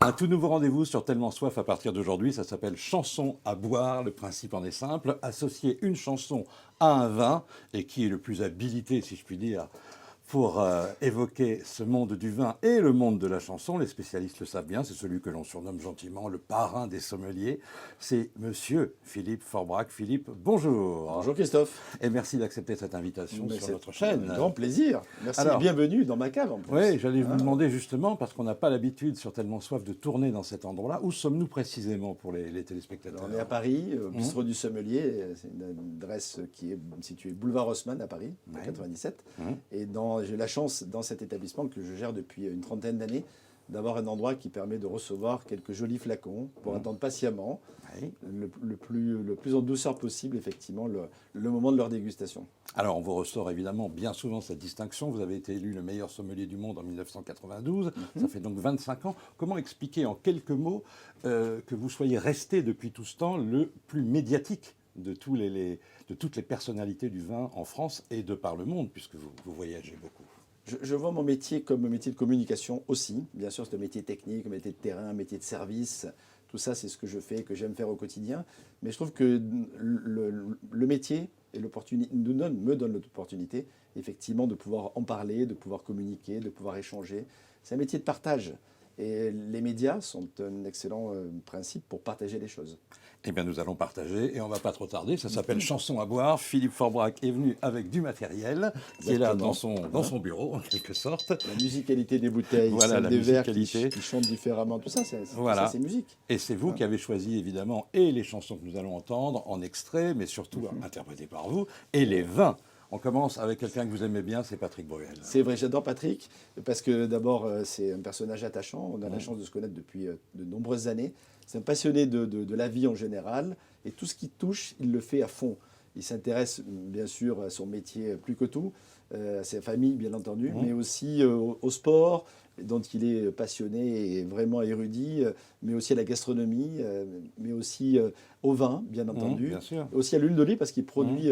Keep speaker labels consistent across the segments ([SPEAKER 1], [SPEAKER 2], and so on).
[SPEAKER 1] Un tout nouveau rendez-vous sur Tellement Soif à partir d'aujourd'hui, ça s'appelle Chanson à boire. Le principe en est simple, associer une chanson à un vin, et qui est le plus habilité, si je puis dire, pour évoquer ce monde du vin et le monde de la chanson. Les spécialistes le savent bien, c'est celui que l'on surnomme gentiment le parrain des sommeliers. C'est monsieur Philippe Forbrac. Philippe, bonjour.
[SPEAKER 2] Bonjour Christophe.
[SPEAKER 1] Et merci d'accepter cette invitation
[SPEAKER 2] Mais
[SPEAKER 1] sur
[SPEAKER 2] c'est
[SPEAKER 1] notre chaîne.
[SPEAKER 2] un grand plaisir. Merci
[SPEAKER 1] Alors,
[SPEAKER 2] et bienvenue dans ma cave en plus.
[SPEAKER 1] Oui, j'allais vous demander justement, parce qu'on n'a pas l'habitude sur Tellement Soif de tourner dans cet endroit-là, où sommes-nous précisément pour les téléspectateurs?
[SPEAKER 2] Alors, on est à Paris, au bistrot du Sommelier. C'est une adresse qui est située boulevard Haussmann à Paris, en 97. Et j'ai la chance, dans cet établissement que je gère depuis une trentaine d'années, d'avoir un endroit qui permet de recevoir quelques jolis flacons pour attendre patiemment, le plus en douceur possible, effectivement, le moment de leur dégustation.
[SPEAKER 1] Alors, on vous ressort évidemment bien souvent cette distinction. Vous avez été élu le meilleur sommelier du monde en 1992. Ça fait donc 25 ans. Comment expliquer en quelques mots que vous soyez resté depuis tout ce temps le plus médiatique de toutes les personnalités du vin en France et de par le monde, puisque vous voyagez beaucoup?
[SPEAKER 2] Je vois mon métier comme un métier de communication aussi. Bien sûr, c'est un métier technique, un métier de terrain, un métier de service. Tout ça, c'est ce que je fais, que j'aime faire au quotidien. Mais je trouve que le métier et l'opportunité me donne l'opportunité, effectivement, de pouvoir en parler, de pouvoir communiquer, de pouvoir échanger. C'est un métier de partage. Et les médias sont un excellent principe pour partager les choses.
[SPEAKER 1] Eh bien, nous allons partager et on ne va pas trop tarder. Ça s'appelle Chanson à boire. Philippe Forbrac est venu avec du matériel qui est là dans son bureau, en quelque sorte.
[SPEAKER 2] La musicalité des bouteilles,
[SPEAKER 1] voilà,
[SPEAKER 2] celle des verres qui chantent différemment, tout ça,
[SPEAKER 1] voilà.
[SPEAKER 2] c'est musique.
[SPEAKER 1] Et c'est vous qui avez choisi, évidemment, et les chansons que nous allons entendre en extrait, mais surtout interprétées par vous, et les vins. On commence avec quelqu'un que vous aimez bien, c'est Patrick Bruel.
[SPEAKER 2] C'est vrai, j'adore Patrick, parce que d'abord, c'est un personnage attachant. On a la chance de se connaître depuis de nombreuses années. C'est un passionné de la vie en général, et tout ce qui touche, il le fait à fond. Il s'intéresse bien sûr à son métier plus que tout, à sa famille bien entendu, mais aussi au sport, dont il est passionné et vraiment érudit, mais aussi à la gastronomie, mais aussi au vin, bien entendu,
[SPEAKER 1] bien sûr.
[SPEAKER 2] aussi à l'huile d'olive, parce qu'il produit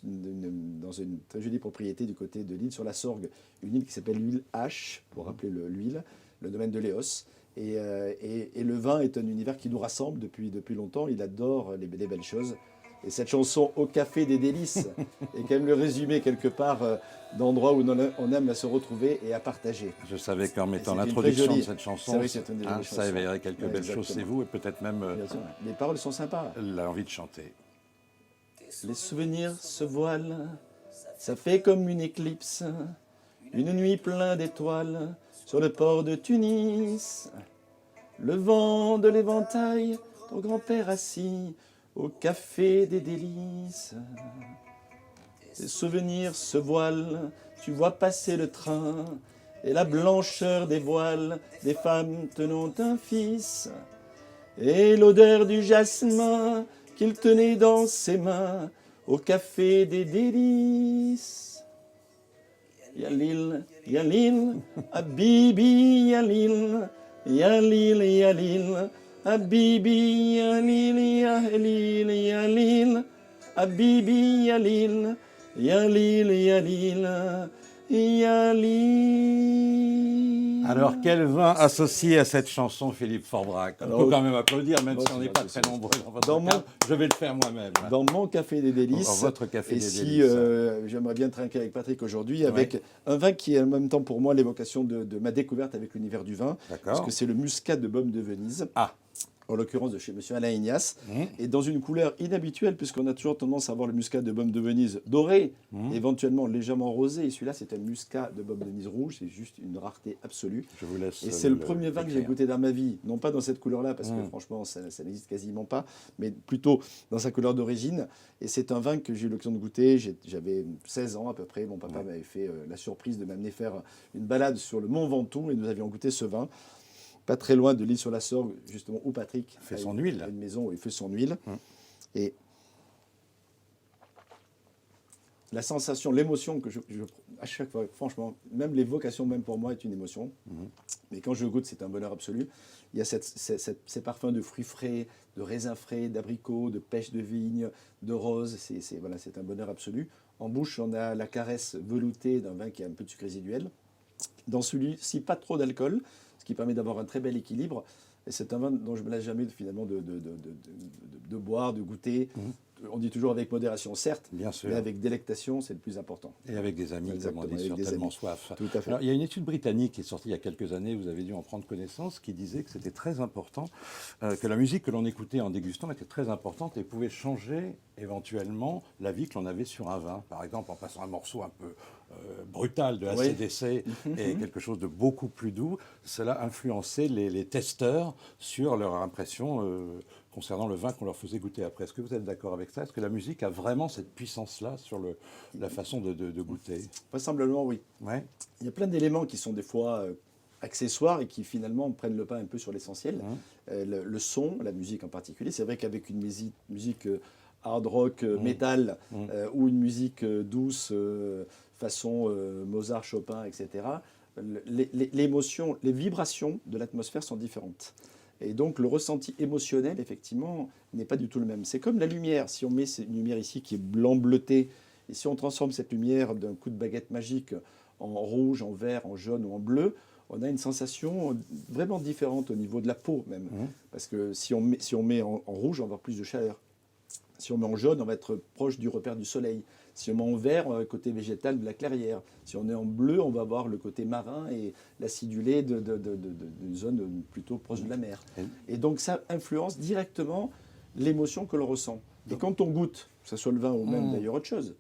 [SPEAKER 2] dans une très jolie propriété du côté de l'île sur la Sorgue, une île qui s'appelle l'huile H, pour rappeler l'huile, le domaine de Léos. Et le vin est un univers qui nous rassemble depuis longtemps. Il adore les belles choses. Et cette chanson Au café des délices est quand même le résumé quelque part d'endroits où on aime à se retrouver et à partager.
[SPEAKER 1] Je savais qu'en mettant l'introduction de cette chanson,
[SPEAKER 2] ça
[SPEAKER 1] éveillerait quelques belles choses chez vous et peut-être même
[SPEAKER 2] les paroles sont sympas.
[SPEAKER 1] L'envie de chanter.
[SPEAKER 2] Les souvenirs se voilent, ça fait comme une éclipse, une nuit pleine d'étoiles sur le port de Tunis. Le vent de l'éventail, ton grand-père assis au café des délices. Les souvenirs se voilent, tu vois passer le train et la blancheur des voiles des femmes tenant un fils et l'odeur du jasmin qu'il tenait dans ses mains au café des délices. Yalil, Yalil, Habibi, Yalil, Yalil, Yalil, Habibi, Yalil, Yalil, Yalil, Habibi, Yalil, Yalil, Yalil, Yalil.
[SPEAKER 1] Alors, quel vin associé à cette chanson, Philippe Forbrac? On peut quand même applaudir, même si on n'est pas très nombreux dans votre cave. Je vais le faire moi-même.
[SPEAKER 2] Dans mon café des délices.
[SPEAKER 1] Dans votre café des délices.
[SPEAKER 2] Et si j'aimerais bien trinquer avec Patrick aujourd'hui, avec un vin qui est en même temps pour moi l'évocation de ma découverte avec l'univers du vin. Parce que c'est le muscat de Baume de Venise. En l'occurrence de chez M. Alain Ignace, et dans une couleur inhabituelle, puisqu'on a toujours tendance à voir le muscat de Baume de Venise doré, éventuellement légèrement rosé, et celui-là c'est un muscat de Baume de Venise rouge, c'est juste une rareté absolue.
[SPEAKER 1] Je vous laisse
[SPEAKER 2] et c'est le premier vin que j'ai goûté dans ma vie, non pas dans cette couleur-là, parce que franchement ça n'existe quasiment pas, mais plutôt dans sa couleur d'origine, et c'est un vin que j'ai eu l'occasion de goûter, j'avais 16 ans à peu près, mon papa m'avait fait la surprise de m'amener faire une balade sur le Mont Ventoux, et nous avions goûté ce vin. Pas très loin de l'île sur la Sorgue, justement, où Patrick
[SPEAKER 1] fait son huile.
[SPEAKER 2] A une maison où il fait son huile. Et la sensation, l'émotion que à chaque fois, franchement, même l'évocation, même pour moi, est une émotion. Mais quand je goûte, c'est un bonheur absolu. Il y a ces parfums de fruits frais, de raisins frais, d'abricots, de pêche de vigne, de rose. C'est un bonheur absolu. En bouche, on a la caresse veloutée d'un vin qui a un peu de sucre résiduel. Dans celui-ci, pas trop d'alcool, ce qui permet d'avoir un très bel équilibre. Et c'est un vin dont je ne me lasse jamais finalement de boire, de goûter. On dit toujours avec modération, certes,
[SPEAKER 1] Bien sûr.
[SPEAKER 2] mais avec délectation, c'est le plus important.
[SPEAKER 1] Et avec des amis,
[SPEAKER 2] Exactement,
[SPEAKER 1] comme on dit,
[SPEAKER 2] avec
[SPEAKER 1] sur
[SPEAKER 2] des
[SPEAKER 1] Tellement
[SPEAKER 2] amis.
[SPEAKER 1] soif.
[SPEAKER 2] Tout à fait.
[SPEAKER 1] Alors, il y a une étude britannique qui est sortie il y a quelques années, vous avez dû en prendre connaissance, qui disait que c'était très important, que la musique que l'on écoutait en dégustant était très importante et pouvait changer éventuellement la vie que l'on avait sur un vin. Par exemple, en passant un morceau un peu brutal de
[SPEAKER 2] Oui.
[SPEAKER 1] AC/DC et quelque chose de beaucoup plus doux, cela influençait les testeurs sur leur impression concernant le vin qu'on leur faisait goûter après. Est-ce que vous êtes d'accord avec ça? Est-ce que la musique a vraiment cette puissance-là sur la façon de goûter?
[SPEAKER 2] Vraisemblablement, oui.
[SPEAKER 1] Ouais.
[SPEAKER 2] Il y a plein d'éléments qui sont des fois accessoires et qui finalement prennent le pas un peu sur l'essentiel. Le son, la musique en particulier. C'est vrai qu'avec une musique hard rock, métal, ou une musique douce, façon Mozart, Chopin, etc., l'émotion, les vibrations de l'atmosphère sont différentes. Et donc le ressenti émotionnel, effectivement, n'est pas du tout le même. C'est comme la lumière. Si on met une lumière ici qui est blanc bleuté, et si on transforme cette lumière d'un coup de baguette magique en rouge, en vert, en jaune ou en bleu, on a une sensation vraiment différente au niveau de la peau même. Parce que si on met en rouge, on va avoir plus de chaleur. Si on met en jaune, on va être proche du repère du soleil. Si on met en vert, on a le côté végétal de la clairière. Si on est en bleu, on va avoir le côté marin et l'acidulé d'une zone plutôt proche de la mer. Et donc ça influence directement l'émotion que l'on ressent. Et quand on goûte, que ce soit le vin ou même d'ailleurs autre chose,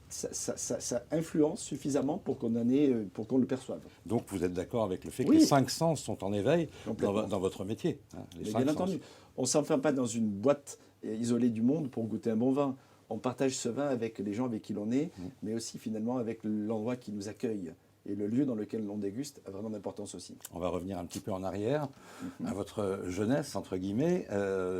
[SPEAKER 2] ça influence suffisamment pour qu'on le perçoive.
[SPEAKER 1] Donc vous êtes d'accord avec le fait que
[SPEAKER 2] Oui.
[SPEAKER 1] les 5 sens sont en éveil dans votre métier, hein, les
[SPEAKER 2] Mais
[SPEAKER 1] 5
[SPEAKER 2] bien
[SPEAKER 1] sens.
[SPEAKER 2] entendu, on ne s'enferme pas dans une boîte isolée du monde pour goûter un bon vin. On partage ce vin avec les gens avec qui l'on est, mais aussi finalement avec l'endroit qui nous accueille. Et le lieu dans lequel l'on déguste a vraiment d'importance aussi.
[SPEAKER 1] On va revenir un petit peu en arrière, à votre jeunesse, entre guillemets.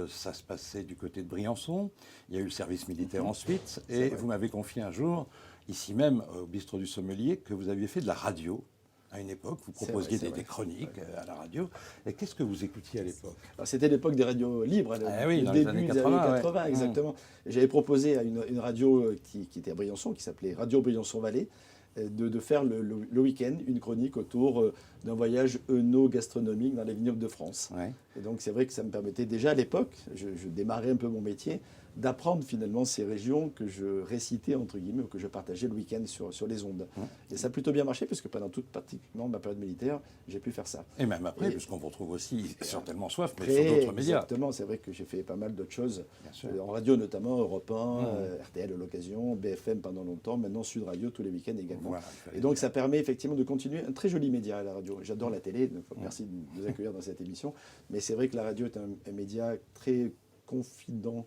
[SPEAKER 1] Ça se passait du côté de Briançon. Il y a eu le service militaire ensuite. Et vous m'avez confié un jour, ici même au bistrot du Sommelier, que vous aviez fait de la radio. À une époque, vous proposiez des chroniques à la radio. Et qu'est-ce que vous écoutiez à l'époque?
[SPEAKER 2] C'était l'époque des radios libres,
[SPEAKER 1] oui,
[SPEAKER 2] le
[SPEAKER 1] dans
[SPEAKER 2] début
[SPEAKER 1] les années
[SPEAKER 2] des
[SPEAKER 1] 80,
[SPEAKER 2] années 80, exactement. Et j'avais proposé à une radio qui était à Briançon, qui s'appelait Radio Briançon-Vallée, de faire le week-end une chronique autour d'un voyage œno-gastronomique dans les vignobles de France.
[SPEAKER 1] Ouais.
[SPEAKER 2] Et donc c'est vrai que ça me permettait déjà à l'époque, je démarrais un peu mon métier, d'apprendre finalement ces régions que je récitais, entre guillemets, ou que je partageais le week-end sur les ondes. Et ça a plutôt bien marché, parce que pendant toute pratiquement ma période militaire, j'ai pu faire ça.
[SPEAKER 1] Et même après, puisqu'on vous retrouve aussi sur Tellement Soif, mais
[SPEAKER 2] Après,
[SPEAKER 1] sur d'autres médias.
[SPEAKER 2] Exactement, c'est vrai que j'ai fait pas mal d'autres choses.
[SPEAKER 1] Bien sûr.
[SPEAKER 2] En radio notamment, Europe 1, RTL à l'occasion, BFM pendant longtemps, maintenant Sud Radio tous les week-ends également.
[SPEAKER 1] Voilà, il fallait
[SPEAKER 2] Et donc
[SPEAKER 1] dire.
[SPEAKER 2] ça permet effectivement de continuer. Un très joli média, la radio. J'adore la télé, donc merci de nous accueillir dans cette émission. Mais c'est vrai que la radio est un média très confident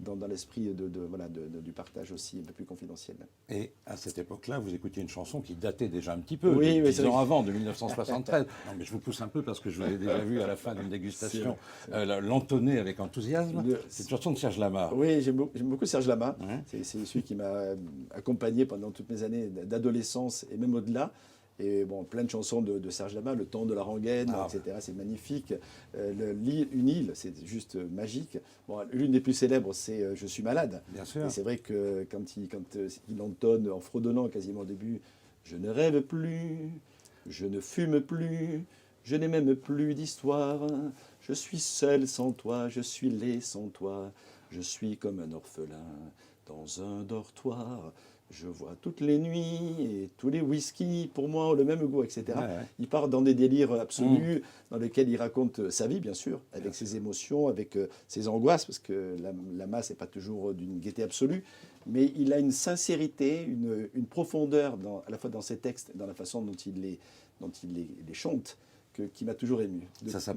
[SPEAKER 2] dans l'esprit du partage aussi, un peu plus confidentiel.
[SPEAKER 1] Et à cette époque-là, vous écoutiez une chanson qui datait déjà un petit peu,
[SPEAKER 2] Oui,
[SPEAKER 1] 10
[SPEAKER 2] c'est
[SPEAKER 1] ans
[SPEAKER 2] vrai.
[SPEAKER 1] avant, de 1973. Non, mais je vous pousse un peu parce que je vous ai déjà vu à la fin d'une dégustation l'entonner avec enthousiasme. C'est une chanson de Serge Lama.
[SPEAKER 2] Oui, j'aime beaucoup Serge Lama.
[SPEAKER 1] Ouais.
[SPEAKER 2] C'est celui qui m'a accompagné pendant toutes mes années d'adolescence et même au-delà. Et bon, plein de chansons de Serge Lama, Le temps de la rengaine, etc. C'est magnifique. Une île, c'est juste magique. Bon, l'une des plus célèbres, c'est Je suis malade.
[SPEAKER 1] Bien sûr.
[SPEAKER 2] Et c'est vrai que quand il entonne en fredonnant quasiment au début, je ne rêve plus, je ne fume plus, je n'ai même plus d'histoire. Je suis seul sans toi, je suis laid sans toi. Je suis comme un orphelin dans un dortoir. Je vois toutes les nuits et tous les whiskies, pour moi, ont le même goût, etc.
[SPEAKER 1] Ouais.
[SPEAKER 2] Il part dans des délires absolus, dans lesquels il raconte sa vie, bien sûr, avec ses émotions, avec ses angoisses, parce que la masse n'est pas toujours d'une gaieté absolue, mais il a une sincérité, une profondeur, à la fois dans ses textes et dans la façon dont il les chante, qui m'a toujours ému,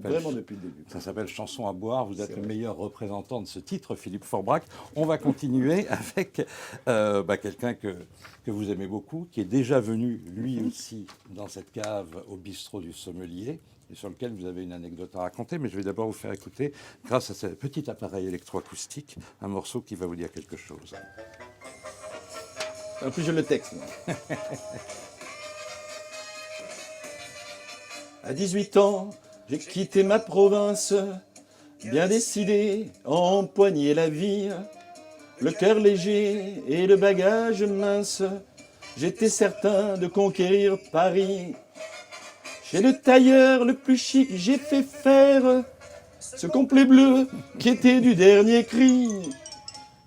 [SPEAKER 2] vraiment depuis le début.
[SPEAKER 1] Ça s'appelle Chanson à boire. Vous êtes le meilleur représentant de ce titre, Philippe Forbrac. On va continuer avec quelqu'un que vous aimez beaucoup, qui est déjà venu, lui aussi, dans cette cave au bistrot du Sommelier, et sur lequel vous avez une anecdote à raconter. Mais je vais d'abord vous faire écouter, grâce à ce petit appareil électroacoustique, un morceau qui va vous dire quelque chose.
[SPEAKER 2] En plus, j'ai le texte. À 18 ans, j'ai quitté ma province, bien décidé à empoigner la vie. Le cœur léger et le bagage mince, j'étais certain de conquérir Paris. Chez le tailleur le plus chic, j'ai fait faire ce complet bleu qui était du dernier cri.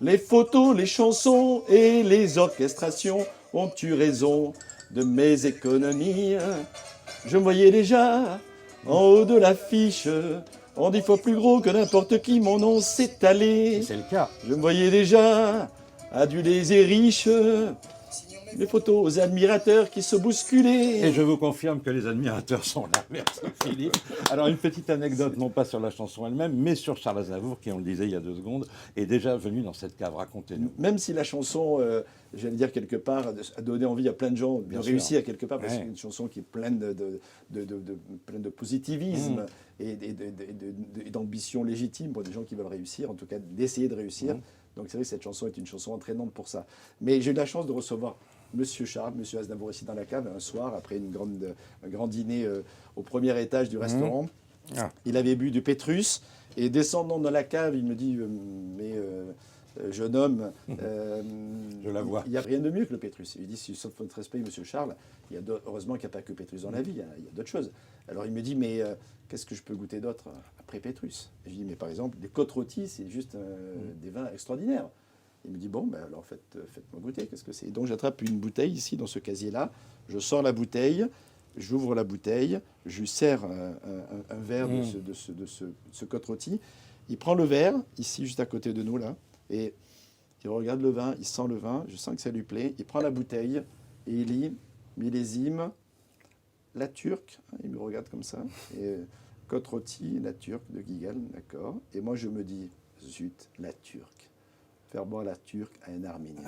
[SPEAKER 2] Les photos, les chansons et les orchestrations ont eu raison de mes économies. Je me voyais déjà en haut de l'affiche, en 10 fois plus gros que n'importe qui, mon nom s'est allé.
[SPEAKER 1] C'est le cas.
[SPEAKER 2] Je me voyais déjà adulés et riches, les photos aux admirateurs qui se bousculaient.
[SPEAKER 1] Et je vous confirme que les admirateurs sont là. Merci Philippe. Alors une petite anecdote, non pas sur la chanson elle-même, mais sur Charles Aznavour, qui, on le disait il y a 2 secondes, est déjà venu dans cette cave. Racontez-nous.
[SPEAKER 2] Même si la chanson, j'allais dire quelque part, a donné envie à plein de gens de réussir quelque part, parce que c'est une chanson qui est pleine pleine de positivisme et d'ambition légitime pour des gens qui veulent réussir, en tout cas d'essayer de réussir. Donc c'est vrai que cette chanson est une chanson entraînante pour ça. Mais j'ai eu la chance de recevoir Monsieur Charles, Monsieur Aznavour ici dans la cave un soir, après un grand dîner au premier étage du restaurant. Il avait bu du Pétrus et descendant dans la cave, il me dit jeune homme,
[SPEAKER 1] je la vois.
[SPEAKER 2] Il n'y a rien de mieux que le Pétrus. Il dit, sauf votre respect, Monsieur Charles, heureusement qu'il n'y a pas que Pétrus dans la vie, il y a d'autres choses. Alors il me dit, mais qu'est-ce que je peux goûter d'autre après Pétrus? Je dis, mais par exemple, des côtes rôties, c'est juste des vins extraordinaires. Il me dit, bon, ben alors faites-moi goûter, qu'est-ce que c'est? Donc j'attrape une bouteille ici, dans ce casier-là, je sors la bouteille, j'ouvre la bouteille, je lui sers un verre de ce côte rôti. Il prend le verre, ici, juste à côté de nous, là, et il regarde le vin, il sent le vin, je sens que ça lui plaît. Il prend la bouteille et il lit millésime, la turque, il me regarde comme ça, et côte rôtie, la turque de Guigal, d'accord. Et moi je me dis, zut, la turque. Faire boire la turque à un Arménien.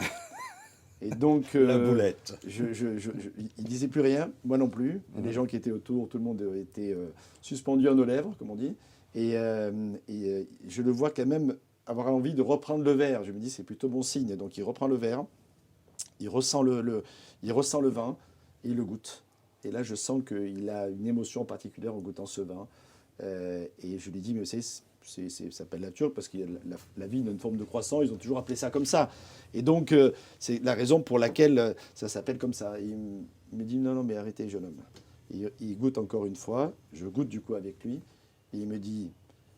[SPEAKER 2] Et donc,
[SPEAKER 1] la boulette.
[SPEAKER 2] Il disait plus rien, moi non plus. Les gens qui étaient autour, tout le monde était suspendu à nos lèvres, comme on dit. Et je le vois quand même avoir envie de reprendre le verre. Je me dis, c'est plutôt bon signe. Donc il reprend le verre, il ressent il ressent le vin, et il le goûte. Et là, je sens qu'il a une émotion particulière en goûtant ce vin. Et je lui dis, mais vous savez, ça s'appelle la turque parce que la vigne a une forme de croissant, ils ont toujours appelé ça comme ça. Et donc, c'est la raison pour laquelle ça s'appelle comme ça. Il me dit, non, mais arrêtez, jeune homme. Il goûte encore une fois, je goûte du coup avec lui, et il me dit,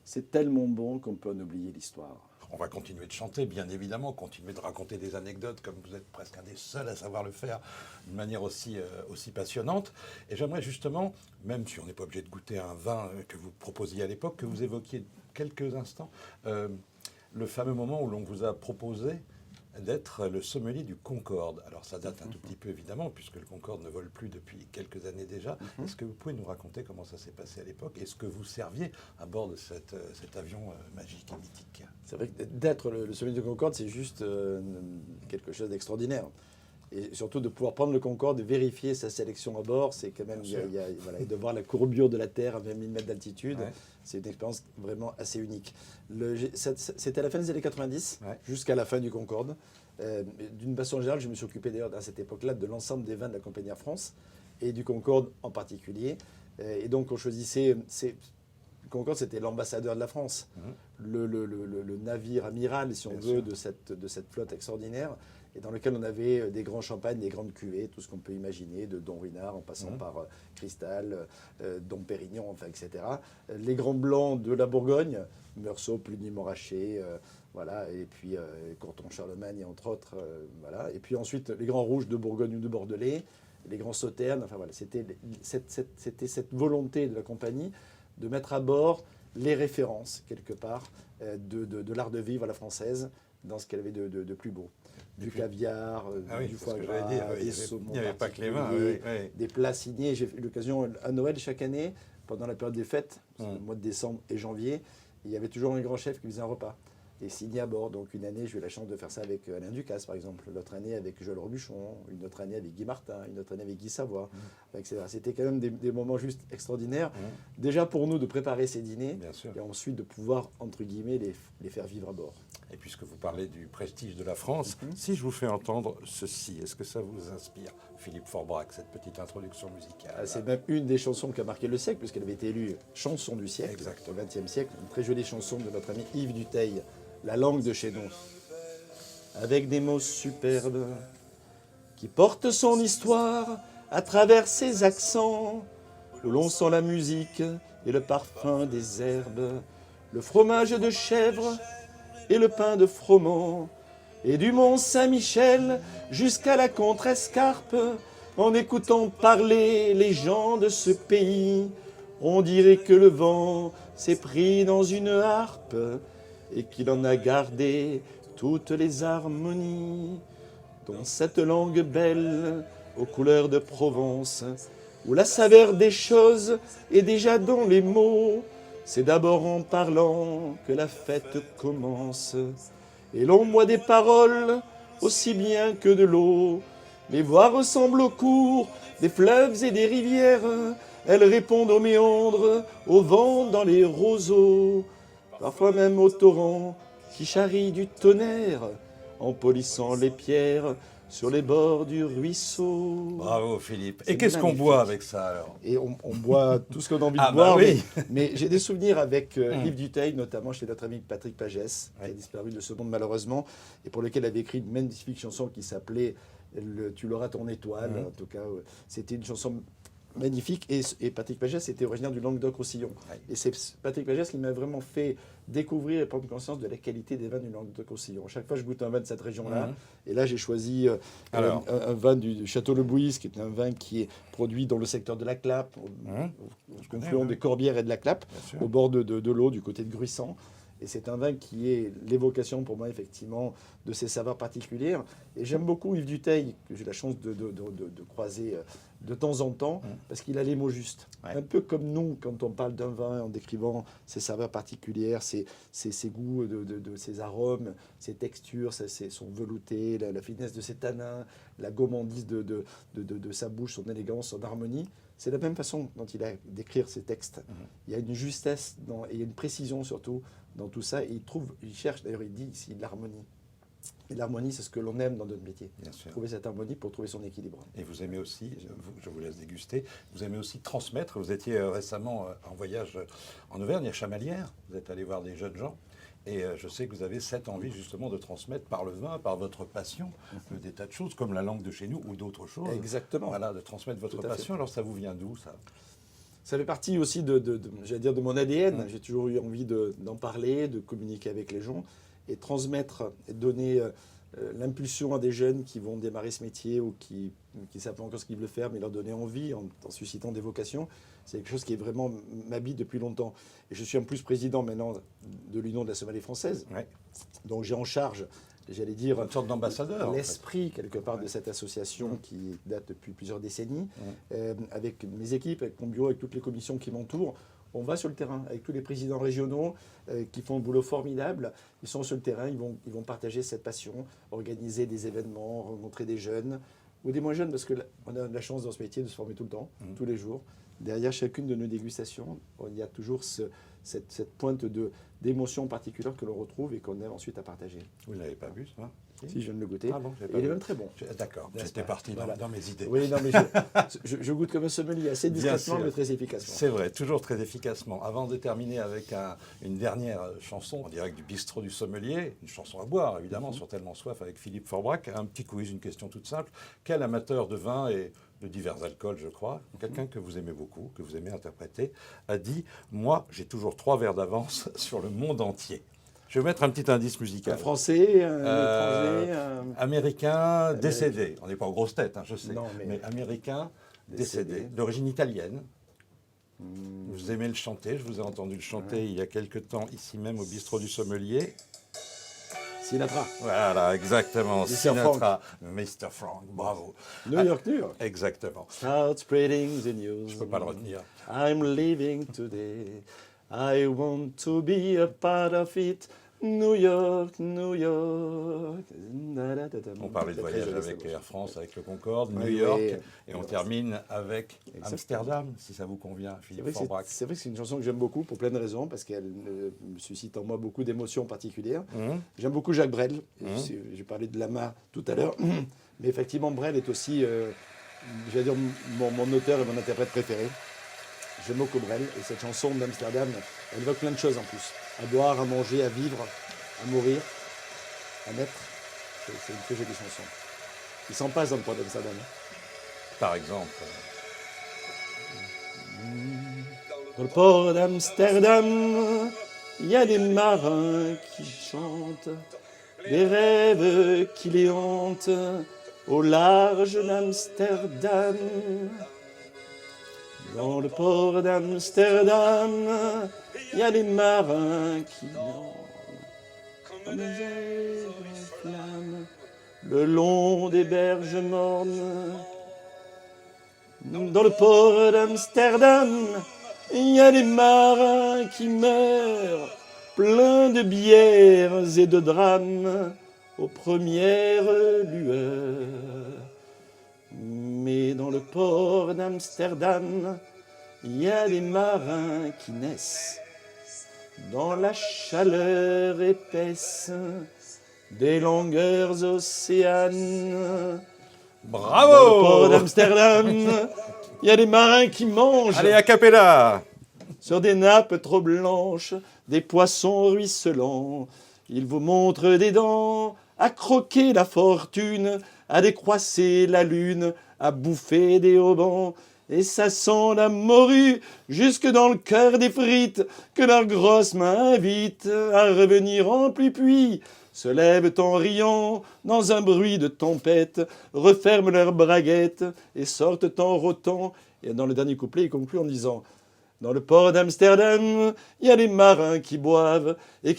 [SPEAKER 2] c'est tellement bon qu'on peut en oublier l'histoire.
[SPEAKER 1] On va continuer de chanter, bien évidemment, continuer de raconter des anecdotes, comme vous êtes presque un des seuls à savoir le faire d'une manière aussi passionnante. Et j'aimerais justement, même si on n'est pas obligé de goûter un vin que vous proposiez à l'époque, que vous évoquiez quelques instants, le fameux moment où l'on vous a proposé d'être le sommelier du Concorde. Alors ça date un tout petit peu évidemment, puisque le Concorde ne vole plus depuis quelques années déjà. Est-ce que vous pouvez nous raconter comment ça s'est passé à l'époque? Est-ce que vous serviez à bord de cet avion magique et mythique?
[SPEAKER 2] C'est vrai que d'être le sommelier du Concorde, c'est juste quelque chose d'extraordinaire. Et surtout de pouvoir prendre le Concorde et vérifier sa sélection à bord, c'est quand même, voilà, et de voir la courbure de la Terre à 20 000 mètres d'altitude, c'est une expérience vraiment assez unique. C'était à la fin des années 90, jusqu'à la fin du Concorde. D'une façon générale, je me suis occupé d'ailleurs à cette époque-là de l'ensemble des vins de la Compagnie Air France et du Concorde en particulier. Et donc on choisissait, le Concorde c'était l'ambassadeur de la France, le navire amiral, si on veut, de cette flotte extraordinaire, et dans lequel on avait des grands champagnes, des grandes cuvées, tout ce qu'on peut imaginer, de Don Ruinart en passant par Cristal, Dom Pérignon, enfin, etc. Les grands blancs de la Bourgogne, Meursault, Cluny, Montrachet, voilà, et puis Courton-Charlemagne, entre autres, voilà. Et puis ensuite, les grands rouges de Bourgogne ou de Bordelais, les grands sauternes, enfin voilà, c'était cette volonté de la compagnie de mettre à bord les références, quelque part, de l'art de vivre à la française, dans ce qu'elle avait de plus beau. Du caviar, du foie gras, des saumons.
[SPEAKER 1] Il n'y avait pas que les vins.
[SPEAKER 2] Des plats signés. J'ai eu l'occasion, à Noël chaque année, pendant la période des fêtes, le mois de décembre et janvier, il y avait toujours un grand chef qui faisait un repas et signé à bord. Donc une année, j'ai eu la chance de faire ça avec Alain Ducasse, par exemple. L'autre année avec Joël Robuchon, une autre année avec Guy Martin, une autre année avec Guy Savoie, etc. C'était quand même des moments juste extraordinaires. Déjà pour nous de préparer ces dîners et ensuite de pouvoir, entre guillemets, les faire vivre à bord.
[SPEAKER 1] Et puisque vous parlez du prestige de la France, si je vous fais entendre ceci, est-ce que ça vous inspire, Philippe Forbrac, cette petite introduction musicale?
[SPEAKER 2] C'est même une des chansons qui a marqué le siècle, puisqu'elle avait été élue chanson du siècle, au XXe siècle. Une très jolie chanson de notre ami Yves Duteil, La langue de chez nous. Avec des mots superbes qui portent son histoire à travers ses accents. où l'on sent la musique et le parfum des herbes, le fromage de chèvre et le pain de froment, et du Mont Saint-Michel jusqu'à la Contrescarpe, en écoutant parler les gens de ce pays, on dirait que le vent s'est pris dans une harpe et qu'il en a gardé toutes les harmonies. Dans cette langue belle, aux couleurs de Provence, où la saveur des choses est déjà dans les mots, c'est d'abord en parlant que la fête commence. Et l'on boit des paroles aussi bien que de l'eau. Les voix ressemblent aux cours des fleuves et des rivières. Elles répondent aux méandres, au vent dans les roseaux, parfois même au torrent qui charrie du tonnerre en polissant les pierres sur les bords du ruisseau.
[SPEAKER 1] Bravo Philippe.
[SPEAKER 2] C'est
[SPEAKER 1] Et qu'est-ce qu'on
[SPEAKER 2] magnifique.
[SPEAKER 1] boit avec ça alors?
[SPEAKER 2] Et on boit tout ce qu'on a envie
[SPEAKER 1] Ah
[SPEAKER 2] de
[SPEAKER 1] bah
[SPEAKER 2] boire.
[SPEAKER 1] oui.
[SPEAKER 2] Mais j'ai des souvenirs avec Yves Duteil, notamment chez notre ami Patrick Pagès, qui a
[SPEAKER 1] Oui.
[SPEAKER 2] disparu de ce monde malheureusement, et pour lequel il avait écrit une magnifique chanson qui s'appelait Tu l'auras ton étoile. En tout cas, c'était une chanson magnifique. Et Patrick Pagès était originaire du Languedoc-Roussillon.
[SPEAKER 1] Oui.
[SPEAKER 2] Et c'est Patrick Pagès qui m'a vraiment fait découvrir et prendre conscience de la qualité des vins du Languedoc-Roussillon. Chaque fois, je goûte un vin de cette région-là. Et là, j'ai choisi
[SPEAKER 1] Alors.
[SPEAKER 2] un vin du Château Le Bouillis, qui est un vin qui est produit dans le secteur de la Clappe, au confluent des Corbières et de la Clappe,
[SPEAKER 1] Bien sûr.
[SPEAKER 2] au bord de l'eau, du côté de Gruissant. Et c'est un vin qui est l'évocation pour moi, effectivement, de ses saveurs particulières. Et j'aime beaucoup Yves Duteil, que j'ai la chance de croiser de temps en temps, parce qu'il a les mots justes.
[SPEAKER 1] Ouais.
[SPEAKER 2] Un peu comme nous, quand on parle d'un vin en décrivant ses saveurs particulières, ses goûts, ses arômes, ses textures, son velouté, la finesse de ses tanins, la gourmandise de sa bouche, son élégance, son harmonie. C'est la même façon dont il a d'écrire ses textes. Il y a une justesse et il y a une précision surtout dans tout ça. Et il cherche, d'ailleurs il dit ici, l'harmonie. Et l'harmonie, c'est ce que l'on aime dans notre métier.
[SPEAKER 1] Bien sûr.
[SPEAKER 2] Trouver cette harmonie pour trouver son équilibre.
[SPEAKER 1] Et vous aimez aussi, je vous laisse déguster, vous aimez aussi transmettre. Vous étiez récemment en voyage en Auvergne, à Chamalières. Vous êtes allé voir des jeunes gens. Et je sais que vous avez cette envie justement de transmettre par le vin, par votre passion, des tas de choses, comme la langue de chez nous ou d'autres choses.
[SPEAKER 2] Exactement.
[SPEAKER 1] Voilà, de transmettre votre
[SPEAKER 2] Tout à fait.
[SPEAKER 1] passion. Alors ça vous vient d'où ça?
[SPEAKER 2] Ça fait partie aussi j'allais dire, de mon ADN. J'ai toujours eu envie d'en parler, de communiquer avec les gens et transmettre et donner l'impulsion à des jeunes qui vont démarrer ce métier ou qui ne savent pas encore ce qu'ils veulent faire, mais leur donner envie en suscitant des vocations. C'est quelque chose qui est vraiment m'habite depuis longtemps. Et je suis en plus président maintenant de l'Union de la Sommelier française.
[SPEAKER 1] Ouais.
[SPEAKER 2] Donc j'ai en charge, j'allais dire,
[SPEAKER 1] Une sorte d'ambassadeur.
[SPEAKER 2] l'esprit quelque part de cette association qui date depuis plusieurs décennies. Avec mes équipes, avec mon bureau, avec toutes les commissions qui m'entourent, on va sur le terrain avec tous les présidents régionaux qui font un boulot formidable. Ils sont sur le terrain, ils vont partager cette passion, organiser des événements, rencontrer des jeunes ou des moins jeunes, parce qu'on a la chance dans ce métier de se former tout le temps, tous les jours. Derrière chacune de nos dégustations, il y a toujours cette pointe d'émotion particulière que l'on retrouve et qu'on aime ensuite à partager.
[SPEAKER 1] Vous ne l'avez pas bu, ça?
[SPEAKER 2] Si, je viens de le goûter.
[SPEAKER 1] Ah bon, j'ai pas
[SPEAKER 2] Et il est
[SPEAKER 1] vu.
[SPEAKER 2] même très bon.
[SPEAKER 1] D'accord,
[SPEAKER 2] N'est-ce
[SPEAKER 1] j'étais
[SPEAKER 2] pas?
[SPEAKER 1] parti
[SPEAKER 2] Voilà.
[SPEAKER 1] dans mes idées.
[SPEAKER 2] Oui, non, mais je goûte comme un sommelier, assez
[SPEAKER 1] Bien
[SPEAKER 2] discrètement,
[SPEAKER 1] sûr.
[SPEAKER 2] mais très efficacement.
[SPEAKER 1] C'est vrai, toujours très efficacement. Avant de terminer avec une dernière chanson en direct du bistrot du sommelier, une chanson à boire évidemment, sur Tellement Soif avec Philippe Forbrac, un petit quiz, une question toute simple. Quel amateur de vin et de divers alcools, je crois, quelqu'un que vous aimez beaucoup, que vous aimez interpréter, a dit « Moi, j'ai toujours 3 verres d'avance sur le monde entier ». Je vais mettre un petit indice musical.
[SPEAKER 2] Un Français, un étranger,
[SPEAKER 1] Américain décédé. On n'est pas aux grosses têtes, je sais.
[SPEAKER 2] Non, mais
[SPEAKER 1] américain décédé. D'origine italienne. Vous aimez le chanter. Je vous ai entendu le chanter il y a quelque temps, ici même au bistrot du sommelier.
[SPEAKER 2] Sinatra.
[SPEAKER 1] Voilà, exactement.
[SPEAKER 2] Mr.
[SPEAKER 1] Sinatra. Mr. Frank, bravo.
[SPEAKER 2] New York, New York.
[SPEAKER 1] Exactement.
[SPEAKER 2] Start spreading the news.
[SPEAKER 1] Je ne peux pas le retenir.
[SPEAKER 2] I'm leaving today. I want to be a part of it. New York, New York.
[SPEAKER 1] On parlait de voyage avec Air France, avec le Concorde, New
[SPEAKER 2] Oui,
[SPEAKER 1] York,
[SPEAKER 2] oui.
[SPEAKER 1] et on termine avec
[SPEAKER 2] Exactement.
[SPEAKER 1] Amsterdam, si ça vous convient, Philippe Forbrac.
[SPEAKER 2] C'est vrai que c'est une chanson que j'aime beaucoup pour plein de raisons, parce qu'elle suscite en moi beaucoup d'émotions particulières. J'aime beaucoup Jacques Brel. J'ai parlé de Lama tout à l'heure. Mais effectivement, Brel est aussi, j'allais dire, mon auteur et mon interprète préféré. J'aime beaucoup Brel. Et cette chanson d'Amsterdam, elle évoque plein de choses en plus. À boire, à manger, à vivre, à mourir, à naître. C'est une très jolie chanson. Il s'en passe dans le port d'Amsterdam.
[SPEAKER 1] Par exemple.
[SPEAKER 2] Dans le port d'Amsterdam, il y a des marins qui chantent, des rêves qui les hantent au large d'Amsterdam. Dans le port d'Amsterdam, il y a des marins qui dansent comme des ailes en flammes le long des berges mornes. Dans le port d'Amsterdam, il y a des marins qui meurent, pleins de bières et de drames, aux premières lueurs. Mais dans le port d'Amsterdam, il y a des marins qui naissent dans la chaleur épaisse des longueurs océanes.
[SPEAKER 1] Bravo!
[SPEAKER 2] Dans le port d'Amsterdam, il y a des marins qui mangent.
[SPEAKER 1] Allez, a cappella!
[SPEAKER 2] Sur des nappes trop blanches, des poissons ruisselants. Ils vous montrent des dents, à croquer la fortune, à décroisser la lune, à bouffer des haubans. Et ça sent la morue jusque dans le cœur des frites que leurs grosses mains invitent à revenir en pluie. Se lèvent en riant dans un bruit de tempête, referment leurs braguettes et sortent en rotant. Et dans le dernier couplet, il conclut en disant « Dans le port d'Amsterdam, il y a des marins qui boivent et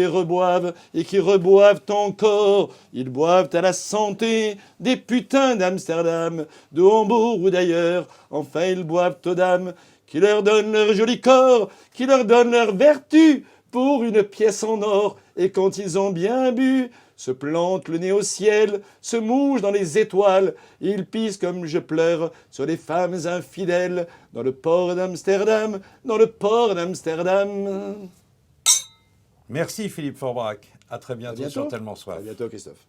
[SPEAKER 2] reboivent et qui reboivent encore. Ils boivent à la santé des putains d'Amsterdam, de Hambourg ou d'ailleurs. Enfin, ils boivent aux dames qui leur donnent leur joli corps, qui leur donnent leur vertu pour une pièce en or. Et quand ils ont bien bu, se plantent le nez au ciel, se mouchent dans les étoiles. Ils pissent comme je pleure sur les femmes infidèles dans le port d'Amsterdam, dans le port d'Amsterdam. »
[SPEAKER 1] Merci Philippe Forbrac. À très bientôt
[SPEAKER 2] bientôt.
[SPEAKER 1] sur Tellement Soif.
[SPEAKER 2] À bientôt, Christophe.